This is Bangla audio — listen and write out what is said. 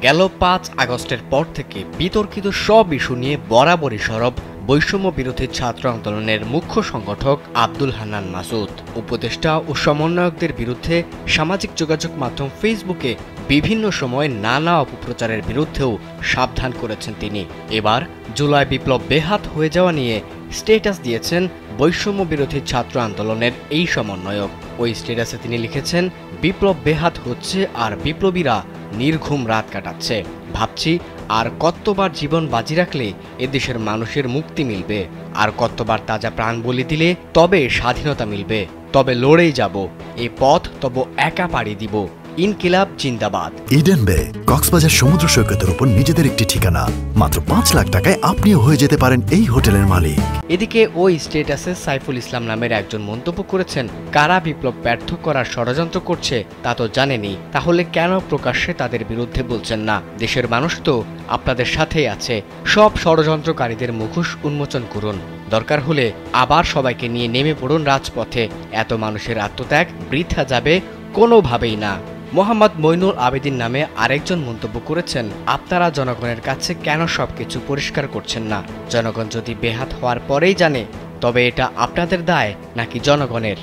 গেল ৫ আগস্টের পর থেকে বিতর্কিত সব ইস্যু নিয়ে বরাবরই সরব বৈষম্য বিরোধী ছাত্র আন্দোলনের মুখ্য সংগঠক আব্দুল হান্নান মাসুদ। উপদেষ্টা ও সমন্বয়কদের বিরুদ্ধে সামাজিক যোগাযোগ মাধ্যম ফেসবুকে বিভিন্ন সময় নানা অপপ্রচারের বিরুদ্ধেও সাবধান করেছেন তিনি। এবার জুলাই বিপ্লব বেহাত হয়ে যাওয়া নিয়ে স্ট্যাটাস দিয়েছেন বৈষম্য বিরোধী ছাত্র আন্দোলনের এই সমন্বয়ক। ওই স্ট্যাটাসে তিনি লিখেছেন, বিপ্লব বেহাত হচ্ছে আর বিপ্লবীরা নির্ঘুম রাত কাটাচ্ছে। ভাবছি আর কতবার জীবন বাজি রাখলে এদেশের মানুষের মুক্তি মিলবে, আর কতবার তাজা প্রাণ বলি দিলে তবে স্বাধীনতা মিলবে। তবে লড়েই যাব, এই পথ তব একা পাড়ি দিব। ইনকিলাব জিন্দাবাদ। ইডেন বে কক্সবাজার সমুদ্র সৈকতের উপর নিজেদের একটি ঠিকানা। মাত্র ৫ লাখ টাকায় আপনিও হয়ে যেতে পারেন এই হোটেলের মালিক। এদিকে ওই স্ট্যাটাসে সাইফুল ইসলাম নামের একজন মন্তব্য করেছেন, কারা বিপ্লব ব্যর্থ করার ষড়যন্ত্র করছে তা তো জানেনি, তাহলে কেন প্রকাশ্যে তাদের বিরুদ্ধে বলছেন না? দেশের মানুষ তো আপনাদের সাথেই আছে। সব ষড়যন্ত্রকারীদের মুখোশ উন্মোচন করুন, দরকার হলে আবার সবাইকে নিয়ে নেমে পড়ুন রাজপথে। এত মানুষের আত্মত্যাগ বৃথা যাবে কোনোভাবেই না। মোহাম্মদ মইনুল আবেদিন নামে আরেকজন মন্তব্য করেছেন, আপনারা জনগণের কাছে কেন সবকিছু পরিষ্কার করছেন না? জনগণ যদি বেহাত হওয়ার পরেই জানে, তবে এটা আপনাদের দায় নাকি জনগণের?